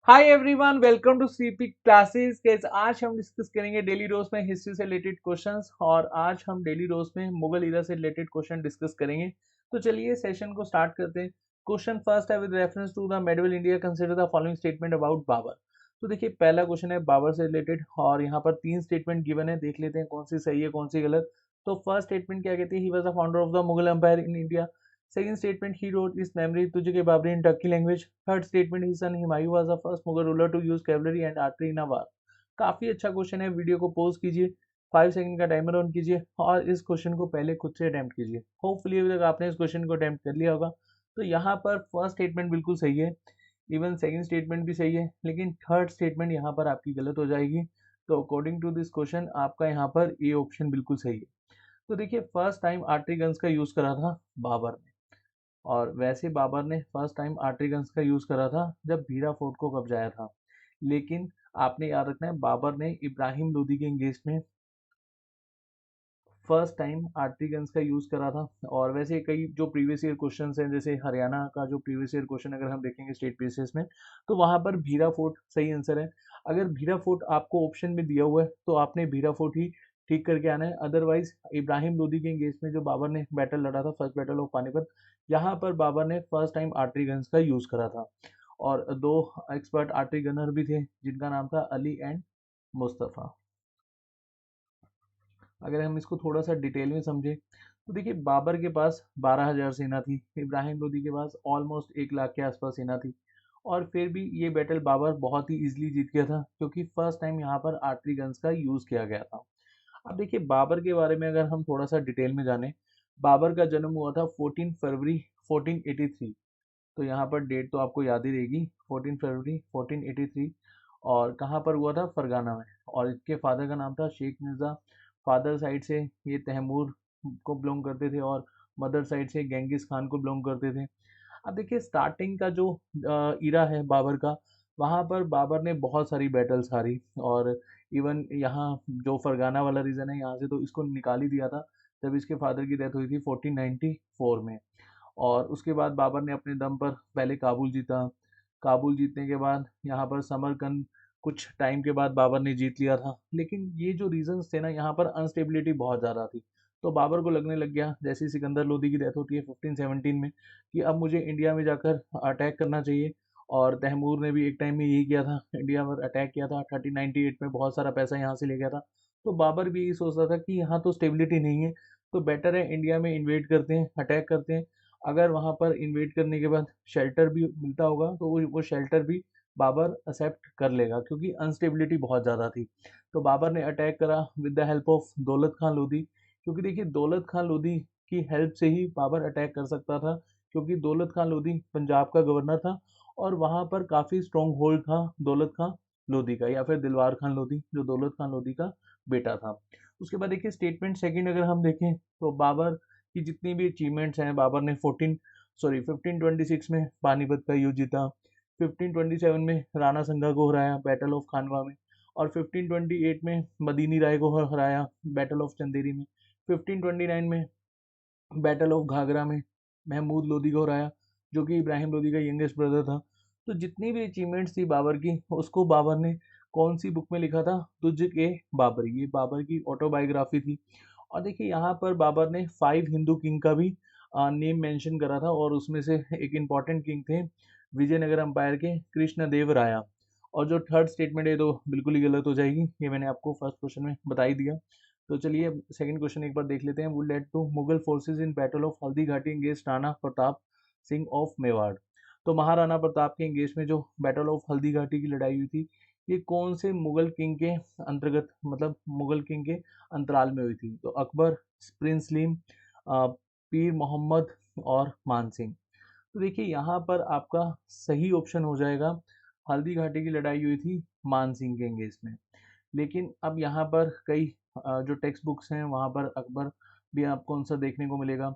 Hi everyone, welcome to CP classes. कैसे आज हम डिस्कस करेंगे डेली रोज में हिस्ट्री से रिलेटेड क्वेश्चंस और आज हम डेली रोज में मुगल इरा से रिलेटेड क्वेश्चन डिस्कस करेंगे। तो चलिए सेशन को स्टार्ट करते हैं। क्वेश्चन फर्स्ट है, with reference to the medieval India consider the following statement about Babur. तो देखिए पहला क्वेश्चन है बाबर से रिलेटेड और यहाँ पर तीन स्टेटमेंट गिवन है, देख लेते हैं कौन सी सही है कौन सी गलत। तो फर्स्ट स्टेटमेंट क्या कहती है, he was the founder of the Mughal empire in India. Second statement, he wrote his memory तुझे के Babri in Turki language. Third statement, his son Humayun was the first Mughal ruler to use cavalry and artillery in a war. काफी अच्छा question है, video को pause कीजिए, 5 second का timer on कीजिए और इस क्वेश्चन को पहले खुद से अटेम्प्ट कीजिए। होपफुली अभी तक आपने इस क्वेश्चन को अटेम्प्ट कर लिया होगा। तो यहाँ पर फर्स्ट स्टेटमेंट बिल्कुल सही है, इवन सेकंड स्टेटमेंट भी सही है, लेकिन थर्ड स्टेटमेंट यहाँ पर आपकी गलत हो जाएगी। तो अकॉर्डिंग टू दिस क्वेश्चन आपका यहाँ पर ए ऑप्शन बिल्कुल सही है। तो देखिए फर्स्ट टाइम आर्टरी गन्स का यूज करा था बाबर ने, और वैसे बाबर ने फर्स्ट टाइम आर्टरी गन्स का यूज करा था जब भीरा फोर्ट को कब्जाया था। लेकिन आपने याद रखना है बाबर ने इब्राहिम लोदी के इंगेज में फर्स्ट टाइम आर्टरी गन्स का यूज करा था। और वैसे कई जो प्रीवियस ईयर क्वेश्चंस हैं, जैसे हरियाणा का जो प्रीवियस ईयर क्वेश्चन अगर हम देखेंगे स्टेट बेसिस में, तो वहां पर भीरा फोर्ट सही आंसर है। अगर भीरा फोर्ट आपको ऑप्शन में दिया हुआ है तो आपने भीरा फोर्ट ही ठीक करके आना है। अदरवाइज इब्राहिम लोदी के इंगेज में जो बाबर ने बैटल लड़ा था, फर्स्ट बैटल ऑफ पानीपत, यहाँ पर बाबर ने फर्स्ट टाइम आर्टरी गन्स का यूज करा था। और दो एक्सपर्ट आर्टरी गनर भी थे जिनका नाम था अली एंड मुस्तफ़ा। अगर हम इसको थोड़ा सा डिटेल में समझें तो देखिए बाबर के पास 12,000 सेना थी, इब्राहिम लोदी के पास ऑलमोस्ट 1 लाख के आसपास सेना थी। और फिर भी ये बैटल बाबर बहुत ही इजीली जीत गया था क्योंकि फर्स्ट टाइम यहाँ पर आर्टरी गन्स का यूज किया गया था। अब देखिए बाबर के बारे में अगर हम थोड़ा सा डिटेल में जाने, बाबर का जन्म हुआ था 14 फरवरी 1483। तो यहाँ पर डेट तो आपको याद ही रहेगी, 14 फरवरी 1483। और कहाँ पर हुआ था, फरगाना में। और इसके फादर का नाम था शेख मिर्ज़ा। फादर साइड से ये तैमूर को बिलोंग करते थे और मदर साइड से गेंगिस खान को बिलोंग करते थे। अब देखिए स्टार्टिंग का जो इरा है बाबर का, वहाँ पर बाबर ने बहुत सारी बैटल्स हारी। और इवन यहाँ जो फरगाना वाला रीजन है यहाँ से तो इसको निकाल ही दिया था जब इसके फादर की डेथ हुई थी 1494 में। और उसके बाद बाबर ने अपने दम पर पहले काबुल जीता। काबुल जीतने के बाद यहाँ पर समरकंद कुछ टाइम के बाद बाबर ने जीत लिया था। लेकिन ये जो रीजंस थे ना, यहाँ पर अनस्टेबिलिटी बहुत ज़्यादा थी। तो बाबर को लगने लग गया जैसे ही सिकंदर लोदी की डेथ होती है 1517 में, कि अब मुझे इंडिया में जाकर अटैक करना चाहिए। और तैमूर ने भी एक टाइम में यही किया था, इंडिया पर अटैक किया था 1398 में, बहुत सारा पैसा यहाँ से ले गया था। तो बाबर भी यही सोचता था कि यहाँ तो स्टेबिलिटी नहीं है, तो बेटर है इंडिया में इन्वेट करते हैं, अटैक करते हैं। अगर वहाँ पर इन्वेट करने के बाद शेल्टर भी मिलता होगा तो वो शेल्टर भी बाबर एक्सेप्ट कर लेगा क्योंकि अनस्टेबिलिटी बहुत ज़्यादा थी। तो बाबर ने अटैक करा विद द हेल्प ऑफ दौलत खान लोधी, क्योंकि देखिए दौलत खान लोधी की हेल्प से ही बाबर अटैक कर सकता था, क्योंकि दौलत खान लोधी पंजाब का गवर्नर था और वहाँ पर काफ़ी स्ट्रॉन्ग होल्ड था दौलत खान लोधी का, या फिर दिलवार खान लोधी जो दौलत खान लोधी का बेटा था। उसके बाद देखिए स्टेटमेंट सेकंड अगर हम देखें तो बाबर की जितनी भी अचीवमेंट्स हैं, बाबर ने 1526 में पानीपत का युद्ध जीता, 1527 में राणा संगा को हराया बैटल ऑफ खानवा में, और 1528 में मदीनी राय को हराया बैटल ऑफ चंदेरी में, 1529 में बैटल ऑफ घाघरा में महमूद लोदी को हराया जो कि इब्राहिम लोदी का यंगेस्ट ब्रदर था। तो जितनी भी अचीवमेंट्स थी बाबर की, उसको बाबर ने कौन सी बुक में लिखा था, तुझ के बाबरी, ये बाबर की ऑटोबायोग्राफी थी। और देखिए यहाँ पर बाबर ने 5 हिंदू किंग का भी नेम मेंशन करा था, और उसमें से एक इम्पॉर्टेंट किंग थे विजयनगर अंपायर के कृष्णदेव राया। और जो थर्ड स्टेटमेंट है तो बिल्कुल ही गलत हो जाएगी, ये मैंने आपको फर्स्ट क्वेश्चन में बता ही दिया। तो चलिए सेकंड क्वेश्चन एक बार देख लेते हैं। Would led to Mughal forces in battle of Haldi Ghati engage Rana Pratap Singh of Mewar. तो महाराणा प्रताप के इंगेज में जो बैटल ऑफ हल्दी घाटी की लड़ाई हुई थी, ये कौन से मुगल किंग के अंतर्गत, मतलब मुगल किंग के अंतराल में हुई थी? तो अकबर, प्रिंस सलीम, पीर मोहम्मद और मान सिंह। तो देखिए यहाँ पर आपका सही ऑप्शन हो जाएगा, हल्दी घाटी की लड़ाई हुई थी मान सिंह के एंगेज में। लेकिन अब यहाँ पर कई जो टेक्स्ट बुक्स हैं वहाँ पर अकबर भी आपको आंसर देखने को मिलेगा।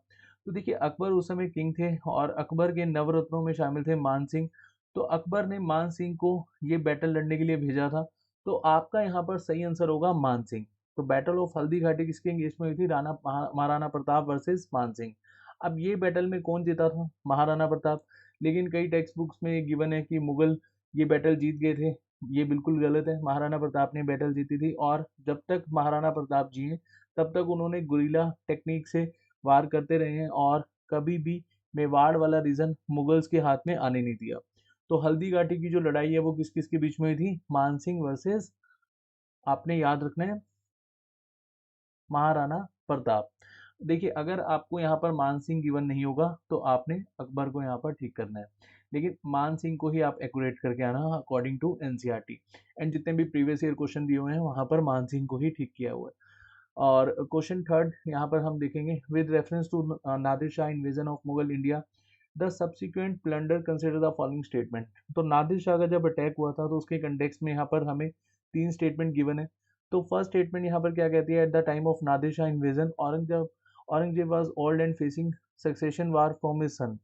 तो देखिए अकबर उस समय किंग थे और अकबर के नवरत्नों में शामिल थे मान सिंह। तो अकबर ने मान सिंह को ये बैटल लड़ने के लिए भेजा था। तो आपका यहाँ पर सही आंसर होगा मान सिंह। तो बैटल ऑफ हल्दी घाटी किसके एंगेज में हुई थी? महाराणा प्रताप वर्सेस मान सिंह। अब ये बैटल में कौन जीता था? महाराणा प्रताप। लेकिन कई टेक्स्ट बुक्स में ये गिवन है कि मुगल ये बैटल जीत गए थे, ये बिल्कुल गलत है। महाराणा प्रताप ने बैटल जीती थी, और जब तक महाराणा प्रताप जिए तब तक उन्होंने गुरिल्ला टेक्निक से वार करते रहे हैं, और कभी भी मेवाड़ वाला रीजन मुगल्स के हाथ में आने नहीं दिया। तो हल्दी घाटी की जो लड़ाई है वो किस किस के बीच में हुई थी? मानसिंह वर्सेस, आपने याद रखना है, महाराणा प्रताप। देखिए, अगर आपको यहाँ पर मानसिंह गिवन नहीं होगा तो आपने अकबर को यहाँ पर ठीक करना है, लेकिन मानसिंह को ही आप एक्यूरेट करके आना अकॉर्डिंग टू एनसीईआरटी। एंड जितने भी प्रीवियस ईयर क्वेश्चन दिए हुए हैं वहाँ पर मानसिंह को ही ठीक किया हुआ है। और क्वेश्चन थर्ड यहाँ पर हम देखेंगे, with reference to Nadir Shah invasion of Mughal India the subsequent plunder consider the following statement. तो नादिर शाह का जब अटैक हुआ था तो उसके कंटेक्स्ट में यहाँ पर हमें तीन स्टेटमेंट गिवन है। तो फर्स्ट स्टेटमेंट यहाँ पर क्या कहती है? At the time of Nadir Shah invasion Aurangzeb was old and facing succession war from his son.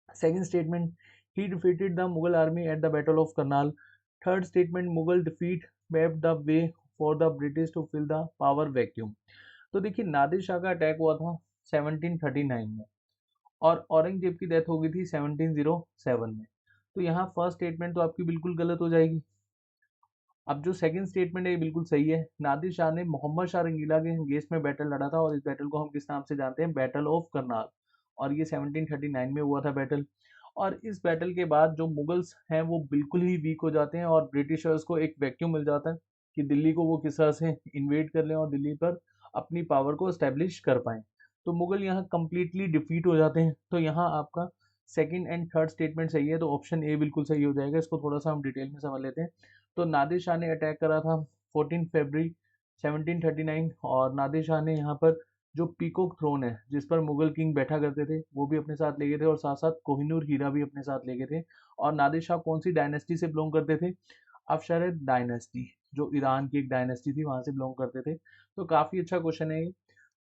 Second statement, he defeated the Mughal army at the Battle of Karnal. Third statement, Mughal defeat paved the way for the British to fill the power vacuum. तो देखिए, नादिर शाह का attack हुआ था 1739 में, और औरंगजेब की death हो गई थी 1707 में। तो यहाँ फर्स्ट स्टेटमेंट तो आपकी बिल्कुल गलत हो जाएगी। अब जो सेकंड स्टेटमेंट है ये बिल्कुल सही है। नादिर शाह ने मोहम्मद शाह रंगीला के अगेंस्ट में बैटल लड़ा था, और इस बैटल को हम किस नाम से जानते हैं? Battle of Karnal. और ये 1739 में हुआ था बैटल। और इस बैटल के बाद जो मुगल्स हैं वो बिल्कुल ही वीक हो जाते हैं, और ब्रिटिशर्स को एक वैक्यूम मिल जाता है कि दिल्ली को वो किस तरह से इन्वेड कर लें और दिल्ली पर अपनी पावर को स्टैब्लिश कर पाएं। तो मुगल यहाँ कंप्लीटली डिफीट हो जाते हैं। तो यहाँ आपका सेकंड एंड थर्ड स्टेटमेंट सही है, तो ऑप्शन ए बिल्कुल सही हो जाएगा। इसको थोड़ा सा हम डिटेल में समझ लेते हैं। तो नादिर शाह ने अटैक करा था 14 फरवरी 1739, और नादिर शाह ने यहाँ पर जो पीकॉक थ्रोन है जिस पर मुगल किंग बैठा करते थे वो भी अपने साथ ले गए थे, और साथ साथ कोहिनूर हीरा भी अपने साथ ले गए थे। और नादिर शाह कौन सी डायनेस्टी से बिलोंग करते थे? अफशरद डायनेस्टी, जो ईरान की एक डायनेस्टी थी वहां से बिलोंग करते थे। तो काफी अच्छा क्वेश्चन है ये।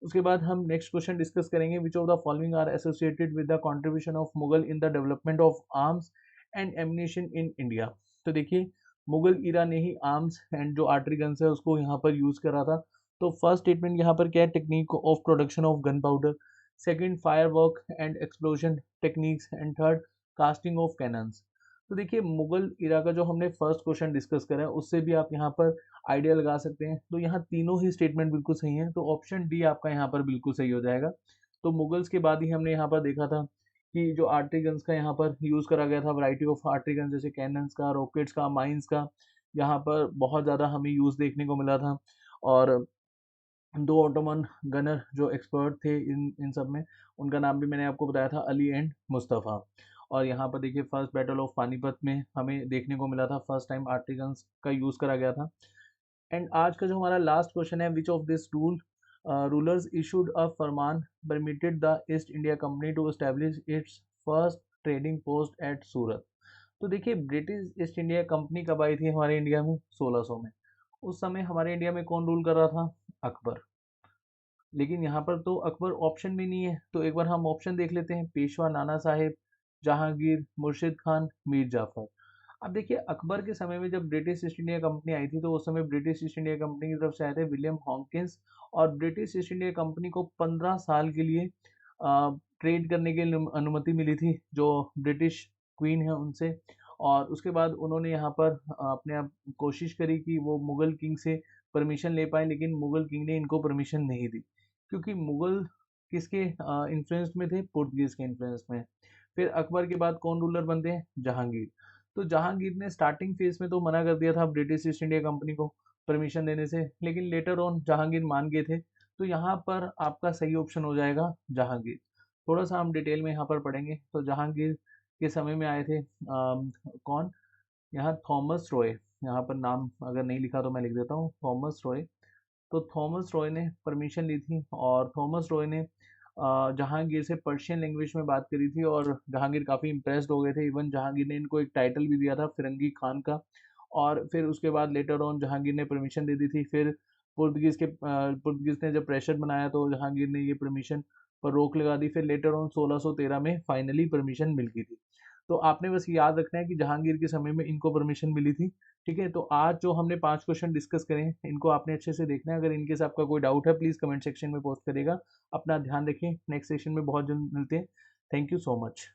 उसके बाद हम नेक्स्ट क्वेश्चन डिस्कस करेंगे, which of the following are associated with the contribution of Mughal in the development of arms and ammunition in India. तो देखिए, मुगल ईरा ने ही आर्म्स एंड जो आर्टरी गन्स है उसको यहाँ पर यूज करा था। तो फर्स्ट स्टेटमेंट यहाँ पर क्या है? Technique of production of gun powder. Second, fire work and explosion techniques. And third, casting of cannons. तो देखिए, मुगल इरा का जो हमने फर्स्ट क्वेश्चन डिस्कस करा है उससे भी आप यहाँ पर आइडिया लगा सकते हैं। तो यहाँ तीनों ही स्टेटमेंट बिल्कुल सही हैं, तो ऑप्शन डी आपका यहाँ पर बिल्कुल सही हो जाएगा। तो मुगल्स के बाद ही हमने यहाँ पर देखा था कि जो आर्टरी गन्स का यहाँ पर यूज़ करा गया था, वैरायटी ऑफ आर्टरी गन्स जैसे कैनन्स का, रॉकेट्स का, माइंस का, यहाँ पर बहुत ज़्यादा हमें यूज़ देखने को मिला था। और दो ऑटोमन गनर जो एक्सपर्ट थे इन इन सब में, उनका नाम भी मैंने आपको बताया था, अली एंड मुस्तफ़ा। और यहाँ पर देखिए, फर्स्ट बैटल ऑफ पानीपत में हमें देखने को मिला था फर्स्ट टाइम आर्टरी गन्स का यूज़ करा गया था। एंड आज का जो हमारा लास्ट क्वेश्चन है, which of this rulers issued a फरमान permitted the East India Company to establish its first trading post at Surat. तो देखिए, ब्रिटिश ईस्ट इंडिया कंपनी कब आई थी हमारे इंडिया में? 1600 में। उस समय हमारे इंडिया में कौन रूल कर रहा था? अकबर। लेकिन यहाँ पर तो अकबर ऑप्शन में नहीं है, तो एक बार हम ऑप्शन देख लेते हैं। पेशवा नाना साहेब, जहांगीर, मुर्शिद खान, मीर जाफर। अब देखिए, अकबर के समय में जब ब्रिटिश ईस्ट इंडिया कंपनी आई थी तो उस समय ब्रिटिश ईस्ट इंडिया कंपनी की तरफ से आए थे विलियम हॉकिंस, और ब्रिटिश ईस्ट इंडिया कंपनी को 15 साल के लिए ट्रेड करने की अनुमति मिली थी जो ब्रिटिश क्वीन है उनसे। और उसके बाद उन्होंने यहाँ पर अपने आप कोशिश करी कि वो मुगल किंग से परमिशन ले पाए, लेकिन मुगल किंग ने इनको परमिशन नहीं दी, क्योंकि मुगल किसके इन्फ्लुएंस में थे? पुर्तगीज के इन्फ्लुएंस में। फिर अकबर के बाद कौन रूलर बनते हैं? जहांगीर। तो जहांगीर ने स्टार्टिंग फेज में तो मना कर दिया था ब्रिटिश ईस्ट इंडिया कंपनी को परमिशन देने से, लेकिन लेटर ऑन जहांगीर मान गए थे। तो यहाँ पर आपका सही ऑप्शन हो जाएगा जहांगीर। थोड़ा सा हम डिटेल में यहाँ पर पढ़ेंगे। तो जहांगीर के समय में आए थे कौन? यहाँ थॉमस रॉय। यहाँ पर नाम अगर नहीं लिखा तो मैं लिख देता हूँ, थॉमस रॉय। तो थॉमस रॉय ने परमिशन ली थी, और थॉमस रॉय ने जहांगीर से पर्शियन लैंग्वेज में बात करी थी, और जहांगीर काफ़ी इम्प्रेस्ड हो गए थे। इवन जहांगीर ने इनको एक टाइटल भी दिया था फिरंगी खान का। और फिर उसके बाद लेटर ऑन जहांगीर ने परमिशन दे दी थी। फिर पुर्तगीज ने जब प्रेशर बनाया तो जहांगीर ने ये परमिशन पर रोक लगा दी। फिर लेटर ऑन 1613 में फाइनली परमिशन मिल गई थी। तो आपने बस याद रखना है कि जहांगीर के समय में इनको परमिशन मिली थी। ठीक है, तो आज जो हमने 5 क्वेश्चन डिस्कस करे हैं इनको आपने अच्छे से देखना है। अगर इनके से आपका कोई डाउट है प्लीज़ कमेंट सेक्शन में पोस्ट करिएगा। अपना ध्यान रखें, नेक्स्ट सेशन में बहुत जल्द मिलते हैं। Thank you so much.